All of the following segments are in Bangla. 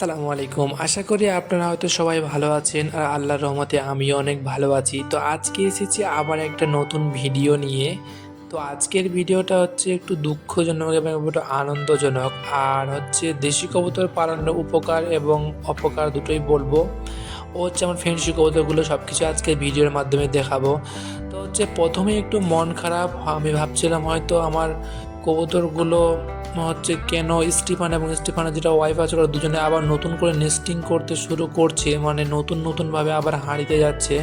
আসসালামু আলাইকুম। আশা করি আপনারা হয়তো সবাই ভালো আছেন আর আল্লাহর রহমতে আমিও অনেক ভালো আছি। তো আজকে এসেছি আবার একটা নতুন ভিডিও নিয়ে। তো আজকের ভিডিওটা হচ্ছে একটু দুঃখজনক এবং একটু আনন্দজনক, আর হচ্ছে দেশি কবুতর পালনের উপকার এবং অপকার দুটোই বলবো। ও হচ্ছে আমার ফেন্সি কবুতরগুলো সব কিছু আজকে ভিডিওর মাধ্যমে দেখাবো। তো হচ্ছে প্রথমে একটু মন খারাপ, আমি ভাবছিলাম হয়তো আমার কবুতরগুলো হচ্ছে কেন স্টিফান এবং স্টিফানের যেটা ওয়াইফ আছে ওরা দুজনে আবার নতুন করে নেস্টিং করতে শুরু করছে, মানে নতুনভাবে আবার হাঁড়িতে যাচ্ছে।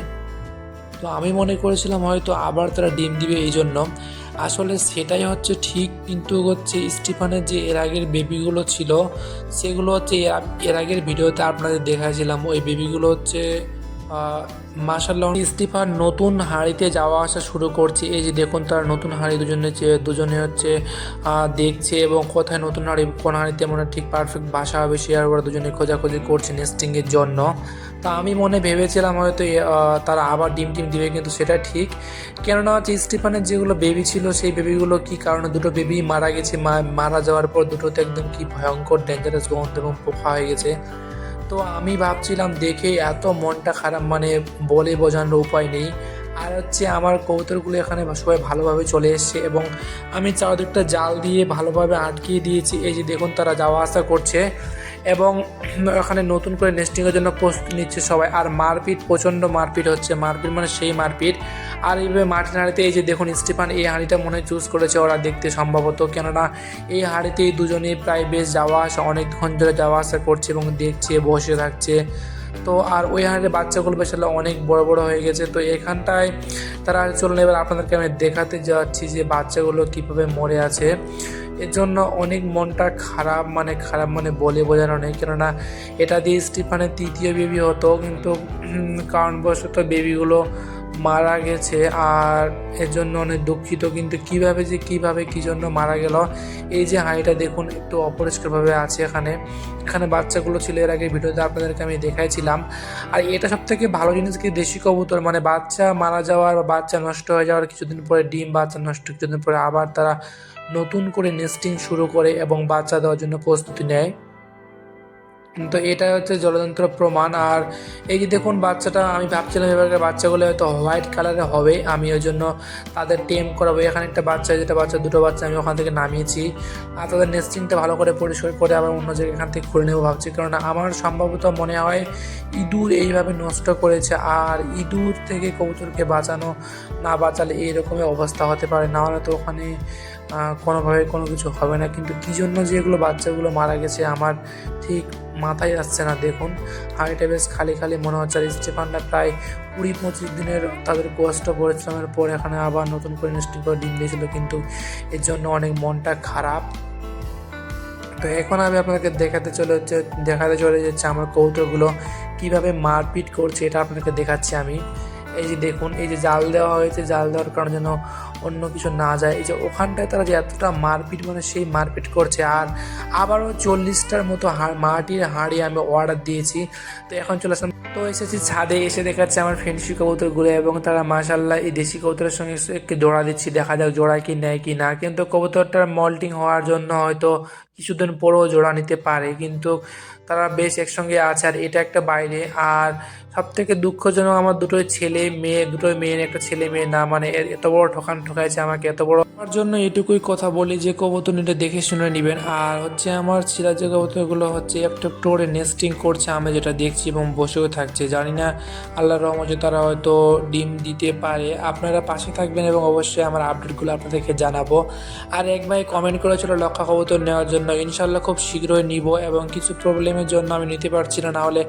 তো আমি মনে করেছিলাম হয়তো আবার তারা ডিম দিবে, এই জন্য আসলে সেটাই হচ্ছে ঠিক। কিন্তু হচ্ছে স্টিফানের যে এর আগের বেবিগুলো ছিল সেগুলো হচ্ছে এর আগের ভিডিওতে আপনাদের দেখাছিলাম, ওই বেবিগুলো হচ্ছে মাশাআল্লাহ স্টিফান নতুন হাঁড়িতে যাওয়া আসা শুরু করছে। এই যে দেখুন তার নতুন হাঁড়ি দুজনে হচ্ছে দেখছে এবং কোথায় নতুন হাঁড়ি কোন হাঁড়িতে মানে ঠিক পারফেক্ট বাসা হবে শেয়ার ওরা দুজনে খোঁজাখুঁজি করছে নেস্টিংয়ের জন্য। তা আমি মনে ভেবেছিলাম হয়তো তারা আবার ডিম দিবে, কিন্তু সেটা ঠিক। কেননা হচ্ছে স্টিফানের যেগুলো বেবি ছিল সেই বেবিগুলো কি কারণে দুটো বেবি মারা গেছে, মারা যাওয়ার পর দুটোতে একদম কি ভয়ঙ্কর ডেঞ্জারাস গন্ধ এবং পোকা হয়ে গেছে। তো আমি ভাবছিলাম দেখে এত মনটা খারাপ, মানে বলে বোঝানোর উপায় নেই। আর হচ্ছে আমার কবুতরগুলো এখানে সবাই ভালোভাবে চলে এসছে এবং আমি চারদিকটা জাল দিয়ে ভালোভাবে আটকিয়ে দিয়েছি। এই যে দেখুন তারা যাওয়া আসা করছে এবং এখানে নতুন করে নেস্টিংয়ের জন্য প্রস্তুতি নিচ্ছে সবাই। আর মারপিট, প্রচণ্ড মারপিট হচ্ছে, মারপিট মানে সেই মারপিট। আর এইভাবে মাটির হাঁড়িতে এই যে দেখুন স্টিফান এই হাঁড়িটা মনে হয় চুজ করেছে ওরা দেখতে সম্ভবত, কেননা এই হাঁড়িতেই দুজনেই প্রায় বেশ যাওয়া আসা অনেকক্ষণ ধরে যাওয়া আসা করছে এবং দেখছে বসে থাকছে। তো আর ওই হাঁড়ির বাচ্চাগুলো বেশ অনেক বড় বড় হয়ে গেছে। তো এখানটায় তারা চলুন এবার আপনাদেরকে আমি দেখাতে যাচ্ছি যে বাচ্চাগুলো কীভাবে মরে আছে। এর জন্য অনেক মনটা খারাপ মানে বলে বোঝানো নেই, কেননা এটা দিয়ে স্টিফানের তৃতীয় বেবি হতো, কিন্তু কারণবশত বেবিগুলো মারা গেছে। আর এর জন্য অনেক দুঃখিত, কিন্তু কিভাবে কী জন্য মারা গেল। এই যে হাঁড়িটা দেখুন একটু অপরিষ্কারভাবে আছে, এখানে বাচ্চাগুলো ছিল এর আগে ভিডিওতে আপনাদেরকে আমি দেখাইছিলাম। আর এটা সবথেকে ভালো জিনিস কি, দেশি কবুতর মানে বাচ্চা মারা যাওয়ার বা বাচ্চা নষ্ট হয়ে যাওয়ার কিছুদিন পরে ডিম বাচ্চা নষ্ট কিছুদিন পরে আবার তারা নতুন করে নেস্টিং শুরু করে এবং বাচ্চা দেওয়ার জন্য প্রস্তুতি নেয়। তো এটা হচ্ছে জলযন্ত্র প্রমাণ। আর এই যে দেখুন বাচ্চাটা, আমি ভাবছিলাম এবার বাচ্চাগুলো হয়তো হোয়াইট কালারের হবে, আমি ওই জন্য তাদের টেম করাবো। এখানে একটা বাচ্চা, দুটো বাচ্চা আমি ওখান থেকে নামিয়েছি। আর তাদের নেস্টিংটা ভালো করে পরিষ্কার করে আবার অন্য জায়গায় এখান থেকে খুলে নেবো ভাবছি, কারণ আমার সম্ভবত মনে হয় ইঁদুর এইভাবে নষ্ট করেছে। আর ইঁদুর থেকে কবুতরকে বাঁচালে এইরকমই অবস্থা হতে পারে, না হলে তো ওখানে কোনোভাবে কোনো কিছু হবে না। কিন্তু কী জন্য যে এগুলো বাচ্চাগুলো মারা গেছে আমার ঠিক মাথায় আসছে না। দেখুন হাঁড়িটা বেশ খালি মনে হচ্ছে। আর স্টিফানরা প্রায় 20-25 দিনের তাদের কষ্ট পরিশ্রমের পর এখানে আবার নতুন করে নেস্টিং করে ডিম দিয়েছিল, কিন্তু এর জন্য অনেক মনটা খারাপ। তো এখন আমি আপনাকে দেখাতে চলে যাচ্ছে আমার কবুতরগুলো কীভাবে মারপিট করছে, এটা আপনাকে দেখাচ্ছি আমি। এই যে দেখুন, এই যে জাল দেওয়া হয়েছে, জাল দেওয়ার কারণে যেন অন্য কিছু না যায়। এই যে ওখানটায় তারা যে এতটা মারপিট, মানে সেই মারপিট করছে। আর আবারও 40টার মতো মাটির হাঁড়ি আমি অর্ডার দিয়েছি। তো এখন চলে আসলাম, তো এসেছি ছাদে, এসে দেখাচ্ছে আমার ফেন্সি কবুতরগুলো এবং তারা মাশাআল্লাহ এই দেশি কবুতরের সঙ্গে একটু জোড়া দিচ্ছি, দেখা যাক জোড়া কি নেয় কি না। কিন্তু কবুতরটার মল্টিং হওয়ার জন্য হয়তো কিছুদিন পরেও জোড়া নিতে পারে, কিন্তু তারা বেশ একসঙ্গে আছে। আর এটা একটা বাইরে। আর সব থেকে দুঃখজনক আমার দুটোই মেয়ে, একটা ছেলে মেয়ে না, মানে এত বড় ঠকাইছে আমাকে এত বড়। আমার জন্য এটুকুই কথা বলি যে কবুতর নিতে দেখে শুনে নেবেন। আর হচ্ছে আমার সিরাজের কবুতরগুলো হচ্ছে একটু করে নেস্টিং করছে, আমি যেটা দেখছি, এবং বসেও থাকছে। জানি না আল্লাহর রহমতে তারা হয়তো ডিম দিতে পারে। আপনারা পাশে থাকবেন এবং অবশ্যই আমার আপডেটগুলো আপনাদেরকে জানাবো। আর এক ভাই কমেন্ট করেছিল লক্ষা কবুতর নেওয়ার জন্য, ইনশাল্লাহ খুব শীঘ্রই নিব। এবং কিছু প্রবলেমের জন্য আমি নিতে পারছি না, হলে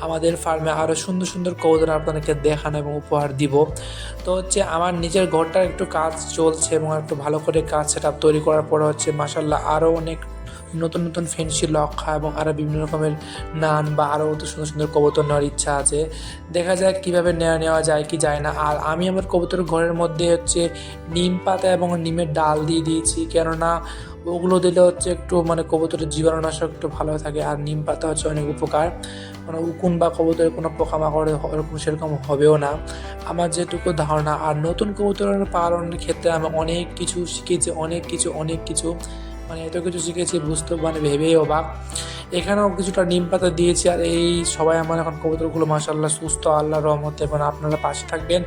আমাদের ফার্মে আরও সুন্দর কবুতর আপনাদেরকে দেখানো এবং উপহার দিব। তো হচ্ছে আমার নিজের ঘরটার একটু কাজ চলছে এবং একটু ভালো করে কাজ সেটআপ তৈরি করার পর হচ্ছে মাশাআল্লাহ আরও অনেক নতুন ফেন্সি লক্ষা এবং আরও বিভিন্ন রকমের নান বা আরও সুন্দর কবুতর নেওয়ার ইচ্ছা আছে। দেখা যাক কীভাবে নেওয়া যায় কি যায় না। আর আমি আমার কবুতর ঘরের মধ্যে হচ্ছে নিম পাতা এবং নিমের ডাল দিয়ে দিয়েছি, কেননা ওগুলো দিলে হচ্ছে একটু মানে কবুতরের জীবাণুনাশক একটু ভালো থাকে। আর নিম পাতা হচ্ছে অনেক উপকার, মানে উকুন বা কবুতরের কোনো পোকামাকড় সেরকম হবেও না, আমার যেটুকু ধারণা। আর নতুন কবুতরের পালনের ক্ষেত্রে আমি অনেক কিছু শিখেছি, অনেক কিছু মানে এত কিছু শিখেছি বুঝতে মানে ভেবেই অবাক। এখানেও কিছুটা নিম পাতা দিয়েছি। আর এই সবাই আমার এখন কবুতরগুলো মাশাআল্লাহ সুস্থ আল্লাহর রহমতে। এবং আপনারা পাশে থাকবেন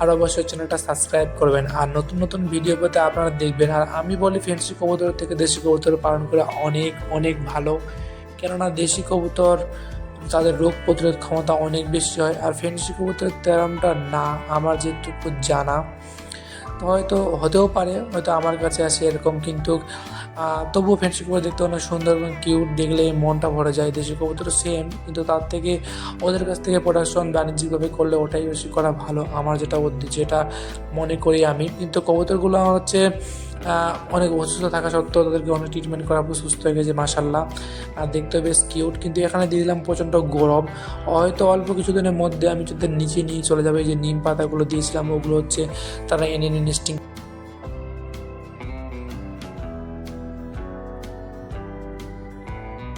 আর অবশ্যই চ্যানেলটা সাবস্ক্রাইব করবেন আর নতুন নতুন ভিডিও পেতে আপনারা দেখবেন। আর আমি বলি ফ্যান্সি কবুতর থেকে দেশি কবুতর পালন করে অনেক অনেক ভালো, কেননা দেশি কবুতর তাদের রোগ প্রতিরোধ ক্ষমতা অনেক বেশি হয়, আর ফ্যান্সি কবুতরের তেমনটা না আমার যেটুকু জানা। তো হয়তো হতেও পারে, হয়তো আমার কাছে আসে এরকম, কিন্তু তবুও ফ্যান্সি কবুতর দেখতে অনেক সুন্দর এবং কিউট, দেখলে মনটা ভরে যায়। দেশি কবুতর সেম, কিন্তু তার থেকে ওদের কাছ থেকে প্রোডাকশন বাণিজ্যিকভাবে করলে ওটাই বেশি করা ভালো, আমার যেটা মনে করি আমি। কিন্তু কবুতরগুলো আমার হচ্ছে অনেক অসুস্থ থাকা সত্ত্বেও তাদেরকে অনেক ট্রিটমেন্ট করার পর সুস্থ হয়ে গেছে মাশাআল্লাহ। আর দেখতেও বেশ কিউট, কিন্তু এখানে দিয়ে দিলাম প্রচণ্ড গরম। হয়তো অল্প কিছুদিনের মধ্যে আমি যদি নিচে নিয়ে চলে যাবে, এই যে নিম পাতাগুলো দিয়েছিলাম ওগুলো হচ্ছে তারা এনে নেস্টিং